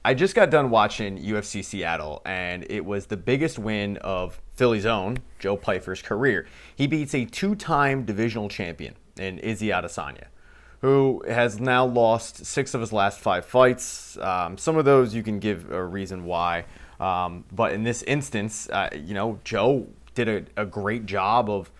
I just got done watching UFC Seattle, and it was the biggest win of Philly's own, Joe Pyfer's career. He beats a two-time divisional champion in Izzy Adesanya, who has now lost 6 of his last 5 fights. Some of those you can give a reason why. But in this instance, Joe did a great job of.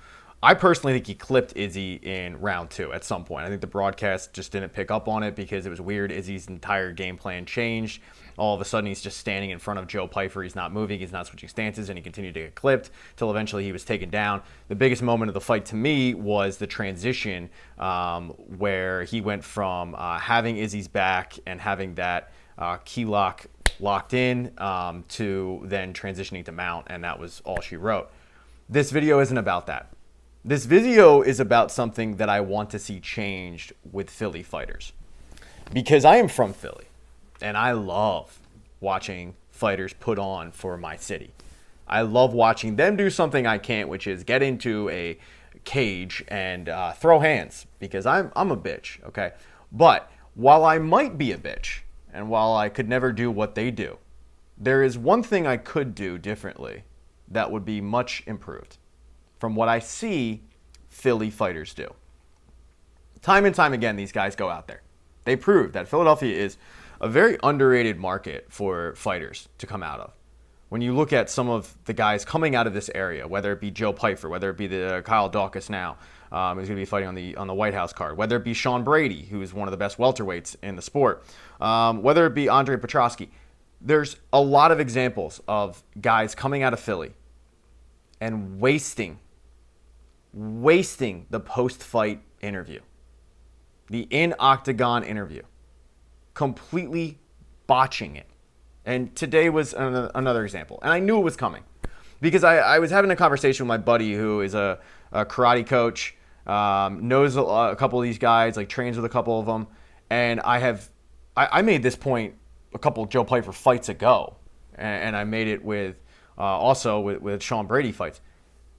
I personally think he clipped Izzy in round 2 at some point. I think the broadcast just didn't pick up on it because it was weird. Izzy's entire game plan changed. All of a sudden, he's just standing in front of Joe Pyfer. He's not moving. He's not switching stances, and he continued to get clipped until eventually he was taken down. The biggest moment of the fight to me was the transition where he went from having Izzy's back and having that key locked in to then transitioning to mount, and that was all she wrote. This video isn't about that. This video is about something that I want to see changed with Philly fighters. Because I am from Philly, and I love watching fighters put on for my city. I love watching them do something I can't, which is get into a cage and throw hands, because I'm a bitch, okay? But while I might be a bitch, and while I could never do what they do, there is one thing I could do differently that would be much improved from what I see Philly fighters do. Time and time again, these guys go out there. They prove that Philadelphia is a very underrated market for fighters to come out of. When you look at some of the guys coming out of this area, whether it be Joe Pyfer, whether it be the Kyle Dawkins now, who's going to be fighting on the White House card, whether it be Sean Brady, who is one of the best welterweights in the sport, whether it be Andre Petrosky, there's a lot of examples of guys coming out of Philly and wasting the post-fight interview, the in-octagon interview, completely botching it. And today was another example. And I knew it was coming because I was having a conversation with my buddy who is a karate coach, knows a couple of these guys, like trains with a couple of them. And I made this point a couple of Joe Pyfer fights ago. And I made it with also with Sean Brady fights.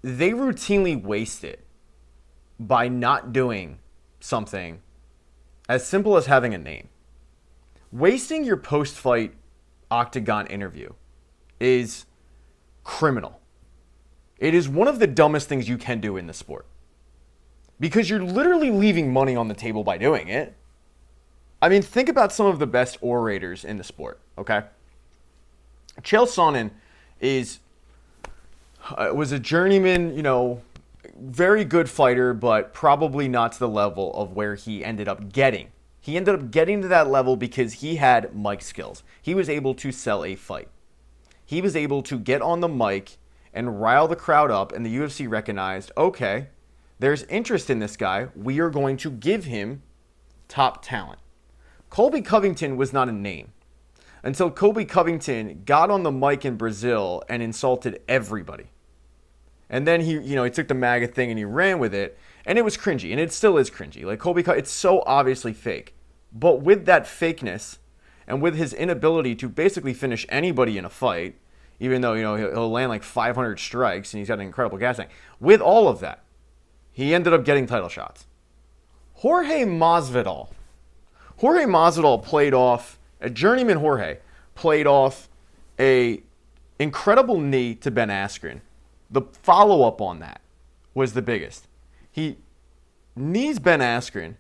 They routinely waste it by not doing something as simple as having a name. Wasting your post-fight octagon interview is criminal. It is one of the dumbest things you can do in the sport because you're literally leaving money on the table by doing it. I mean, think about some of the best orators in the sport, okay? Chael Sonnen was a journeyman, very good fighter, but probably not to the level of where he ended up getting. He ended up getting to that level because he had mic skills. He was able to sell a fight. He was able to get on the mic and rile the crowd up, and the UFC recognized, okay, there's interest in this guy. We are going to give him top talent. Colby Covington was not a name until Colby Covington got on the mic in Brazil and insulted everybody. And then he took the MAGA thing and he ran with it, and it was cringy, and it still is cringy. Like it's so obviously fake. But with that fakeness, and with his inability to basically finish anybody in a fight, even though he'll land like 500 strikes and he's got an incredible gas tank, with all of that, he ended up getting title shots. Jorge Masvidal played off a journeyman. Jorge played off a incredible knee to Ben Askren. The follow-up on that was the biggest. He knees Ben Askren,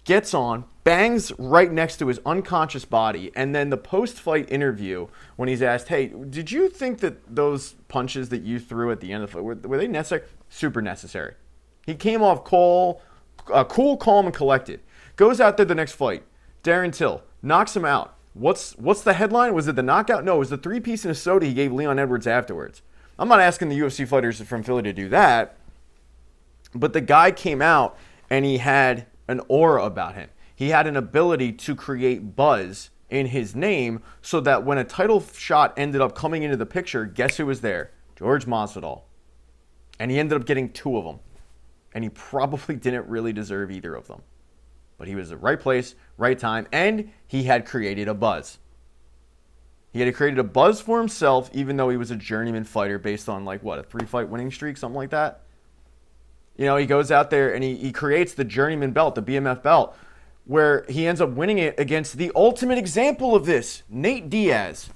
gets on, bangs right next to his unconscious body, and then the post-fight interview when he's asked, hey, did you think that those punches that you threw at the end of the fight, were they necessary? Super necessary. He came off cool, calm, and collected. Goes out there the next fight. Darren Till knocks him out. What's the headline? Was it the knockout? No, it was the 3-piece and a soda he gave Leon Edwards afterwards. I'm not asking the UFC fighters from Philly to do that, but the guy came out and he had an aura about him. He had an ability to create buzz in his name so that when a title shot ended up coming into the picture, guess who was there? George Masvidal. And he ended up getting 2 of them. And he probably didn't really deserve either of them. But he was at the right place, right time, and he had created a buzz. He had created a buzz for himself, even though he was a journeyman fighter based on, a 3-fight winning streak, something like that. He goes out there and he creates the journeyman belt, the BMF belt, where he ends up winning it against the ultimate example of this, Nate Diaz.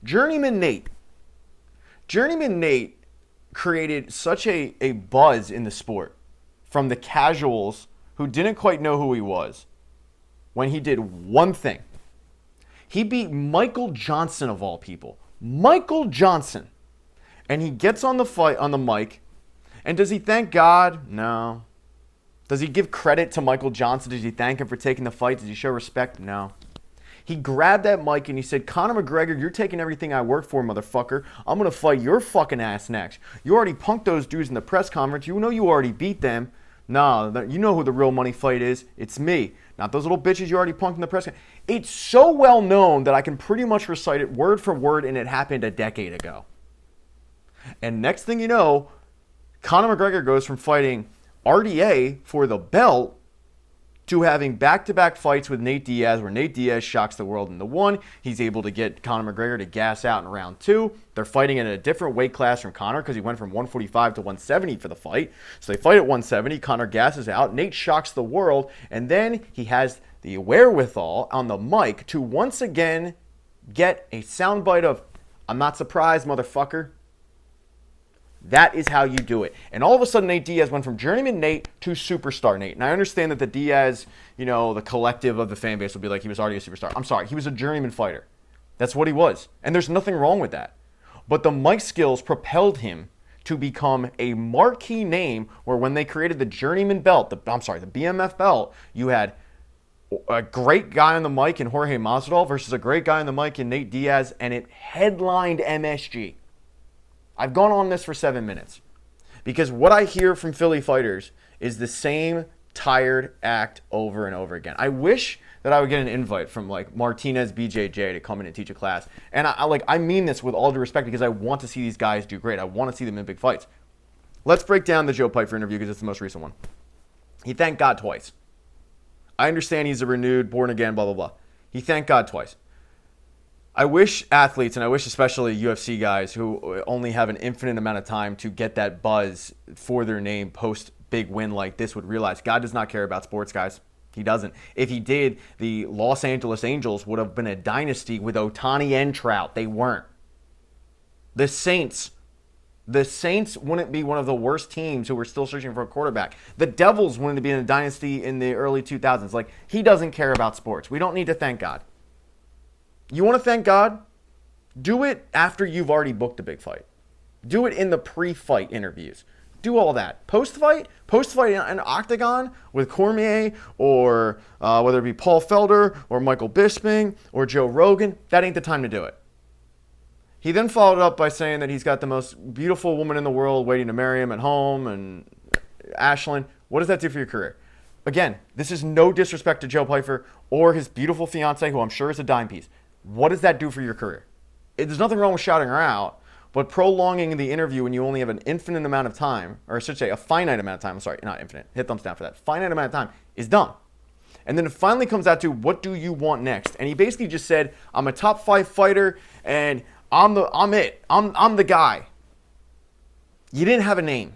Journeyman Nate. Journeyman Nate created such a buzz in the sport from the casuals who didn't quite know who he was when he did one thing. He beat Michael Johnson of all people. Michael Johnson. And he gets on the mic, and does he thank God? No. Does he give credit to Michael Johnson? Does he thank him for taking the fight? Does he show respect? No. He grabbed that mic and he said, Conor McGregor, you're taking everything I work for, motherfucker. I'm going to fight your fucking ass next. You already punked those dudes in the press conference. You know you already beat them. No, you know who the real money fight is. It's me. Not those little bitches you already punked in the press conference. It's so well known that I can pretty much recite it word for word, and it happened a decade ago. And next thing you know, Conor McGregor goes from fighting RDA for the belt to having back-to-back fights with Nate Diaz, where Nate Diaz shocks the world in the one. He's able to get Conor McGregor to gas out in round 2. They're fighting in a different weight class from Conor because he went from 145 to 170 for the fight. So they fight at 170. Conor gasses out. Nate shocks the world. And then he has the wherewithal on the mic to once again get a soundbite of, I'm not surprised, motherfucker. That is how you do it. And all of a sudden, Nate Diaz went from journeyman Nate to superstar Nate. And I understand that the Diaz, the collective of the fan base will be like, he was already a superstar. I'm sorry. He was a journeyman fighter. That's what he was. And there's nothing wrong with that. But the mic skills propelled him to become a marquee name where when they created the journeyman belt, the BMF belt, you had a great guy on the mic in Jorge Masvidal versus a great guy on the mic in Nate Diaz, and it headlined MSG. I've gone on this for 7 minutes because what I hear from Philly fighters is the same tired act over and over again. I wish that I would get an invite from like Martinez BJJ to come in and teach a class. And I mean this with all due respect because I want to see these guys do great. I want to see them in big fights. Let's break down the Joe Pyfer interview because it's the most recent one. He thanked God twice. I understand he's a renewed, born again, blah, blah, blah. He thanked God twice. I wish athletes, and I wish especially UFC guys who only have an infinite amount of time to get that buzz for their name post big win like this would realize God does not care about sports, guys. He doesn't. If he did, the Los Angeles Angels would have been a dynasty with Ohtani and Trout. They weren't. The Saints wouldn't be one of the worst teams who were still searching for a quarterback. The Devils wouldn't be in a dynasty in the early 2000s. Like, he doesn't care about sports. We don't need to thank God. You want to thank God? Do it after you've already booked a big fight. Do it in the pre-fight interviews. Do all that. Post-fight in an octagon with Cormier or whether it be Paul Felder or Michael Bisping or Joe Rogan, that ain't the time to do it. He then followed up by saying that he's got the most beautiful woman in the world waiting to marry him at home and Ashlyn. What does that do for your career? Again, this is no disrespect to Joe Pyfer or his beautiful fiance, who I'm sure is a dime piece. What does that do for your career? There's nothing wrong with shouting her out, but prolonging the interview when you only have an infinite amount of time, or I should say a finite amount of time, I'm sorry, not infinite, hit thumbs down for that, finite amount of time, is dumb. And then it finally comes out to, what do you want next? And he basically just said, I'm a top 5 fighter, and I'm the guy. You didn't have a name.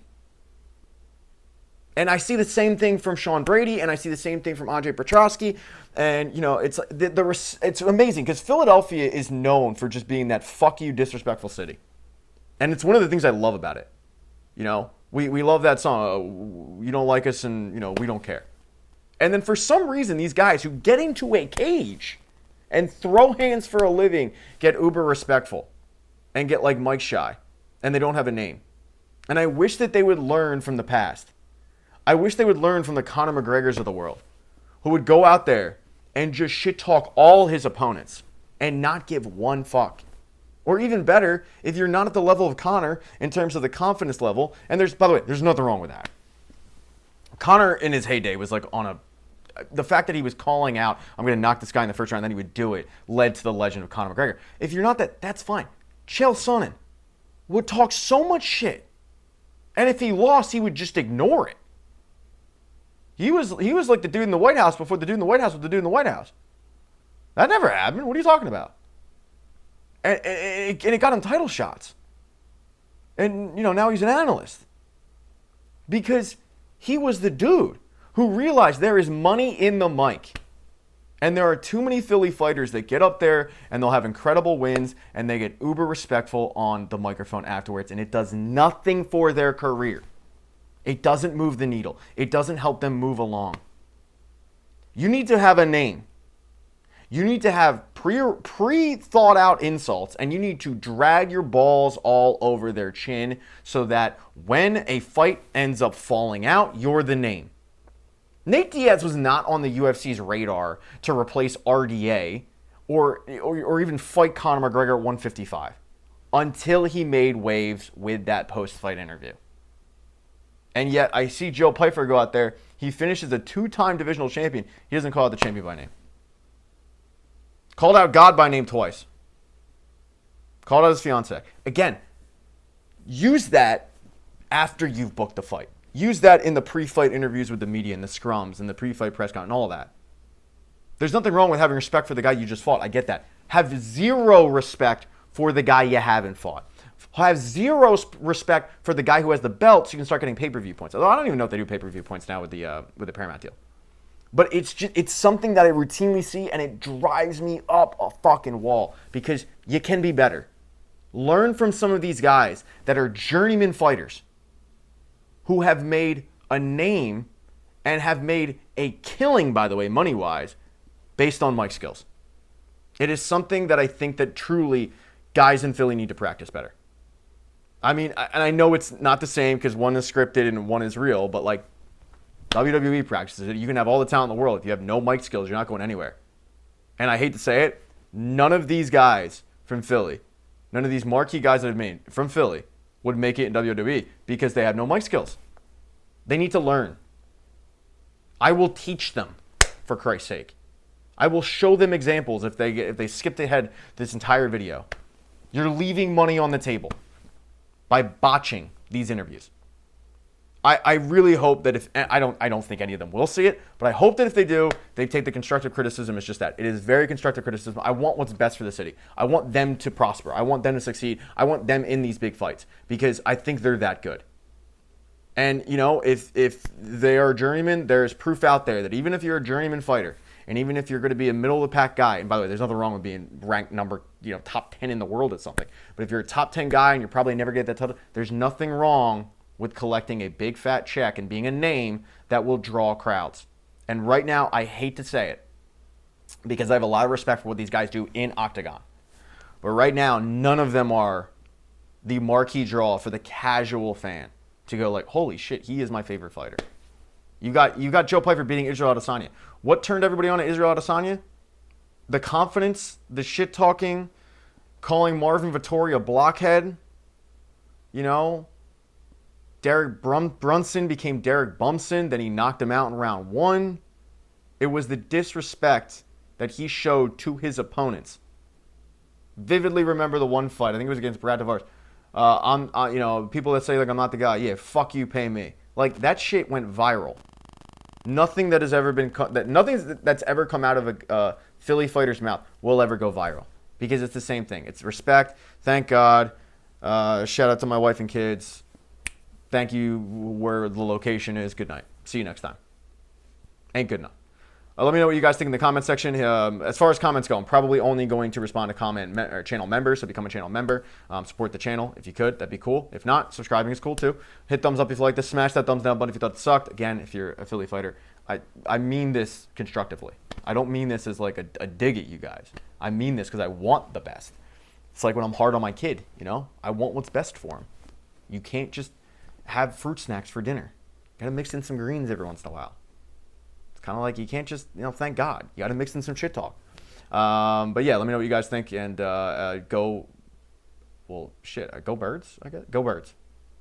And I see the same thing from Sean Brady, and I see the same thing from Andre Petrosky. And, it's amazing because Philadelphia is known for just being that fuck you disrespectful city. And it's one of the things I love about it. We love that song, you don't like us and, we don't care. And then for some reason, these guys who get into a cage and throw hands for a living get uber respectful and get like Mike Shy, and they don't have a name. And I wish that they would learn from the past. I wish they would learn from the Conor McGregors of the world, who would go out there and just shit talk all his opponents and not give one fuck. Or even better, if you're not at the level of Conor in terms of the confidence level, and by the way, there's nothing wrong with that. Conor in his heyday was like the fact that he was calling out, I'm going to knock this guy in the first round, and then he would do it, led to the legend of Conor McGregor. If you're not that, that's fine. Chael Sonnen would talk so much shit, and if he lost, he would just ignore it. He was like the dude in the White House before the dude in the White House was the dude in the White House. That never happened. What are you talking about? And it got him title shots. And, now he's an analyst. Because he was the dude who realize there is money in the mic. And there are too many Philly fighters that get up there and they'll have incredible wins and they get uber respectful on the microphone afterwards, and it does nothing for their career. It doesn't move the needle. It doesn't help them move along. You need to have a name. You need to have pre-thought out insults, and you need to drag your balls all over their chin so that when a fight ends up falling out, you're the name. Nate Diaz was not on the UFC's radar to replace RDA or even fight Conor McGregor at 155 until he made waves with that post-fight interview. And yet I see Joe Pyfer go out there. He finishes a 2-time divisional champion. He doesn't call out the champion by name. Called out God by name twice. Called out his fiance. Again, use that after you've booked the fight. Use that in the pre-fight interviews with the media and the scrums and the pre-fight press conference and all of that. There's nothing wrong with having respect for the guy you just fought. I get that. Have zero respect for the guy you haven't fought. Have zero respect for the guy who has the belt so you can start getting pay-per-view points. Although I don't even know if they do pay-per-view points now with the Paramount deal. But it's something that I routinely see, and it drives me up a fucking wall because you can be better. Learn from some of these guys that are journeyman fighters who have made a name and have made a killing, by the way, money-wise, based on mic skills. It is something that I think that truly guys in Philly need to practice better. I mean, and I know it's not the same because one is scripted and one is real, but like WWE practices it. You can have all the talent in the world. If you have no mic skills, you're not going anywhere. And I hate to say it, none of these guys from Philly, none of these marquee guys that have made from Philly would make it in WWE because they have no mic skills. They need to learn. I will teach them, for Christ's sake. I will show them examples if they skipped ahead this entire video. You're leaving money on the table by botching these interviews. I really hope that if I don't think any of them will see it, but I hope that if they do, they take the constructive criticism as just that. It is very constructive criticism. I want what's best for the city. I want them to prosper. I want them to succeed. I want them in these big fights because I think they're that good. And you know, if they are journeymen, there's proof out there that even if you're a journeyman fighter, and even if you're going to be a middle of the pack guy, and by the way, there's nothing wrong with being ranked top 10 in the world at something. But if you're a top 10 guy and you probably never get that title, there's nothing wrong with collecting a big fat check and being a name that will draw crowds. And right now, I hate to say it because I have a lot of respect for what these guys do in Octagon. But right now, none of them are the marquee draw for the casual fan to go like, holy shit, he is my favorite fighter. You got Joe Pyfer beating Izzy Adesanya. What turned everybody on to Izzy Adesanya? The confidence, the shit talking, calling Marvin Vettori a blockhead. You know, Derek Brunson became Derek Bumson. Then he knocked him out in round 1. It was the disrespect that he showed to his opponents. Vividly remember the one fight. I think it was against Brad Tavares. People that say like I'm not the guy. Yeah, fuck you, pay me. Like that shit went viral. Nothing that has ever been nothing that's ever come out of a Philly fighter's mouth will ever go viral because it's the same thing. It's respect. Thank God. Shout out to my wife and kids. Thank you where the location is. Good night. See you next time. Ain't good enough. Let me know what you guys think in the comment section. As far as comments go, I'm probably only going to respond to channel members, so become a channel member. Support the channel if you could. That'd be cool. If not, subscribing is cool too. Hit thumbs up if you like this. Smash that thumbs down button if you thought it sucked. Again, if you're a Philly fighter, I mean this constructively. I don't mean this as like a dig at you guys. I mean this because I want the best. It's like when I'm hard on my kid, you know? I want what's best for him. You can't just have fruit snacks for dinner. Gotta mix in some greens every once in a while. Kind of like you can't just, thank God. You got to mix in some shit talk. But yeah, let me know what you guys think and go Birds, I guess. Go Birds.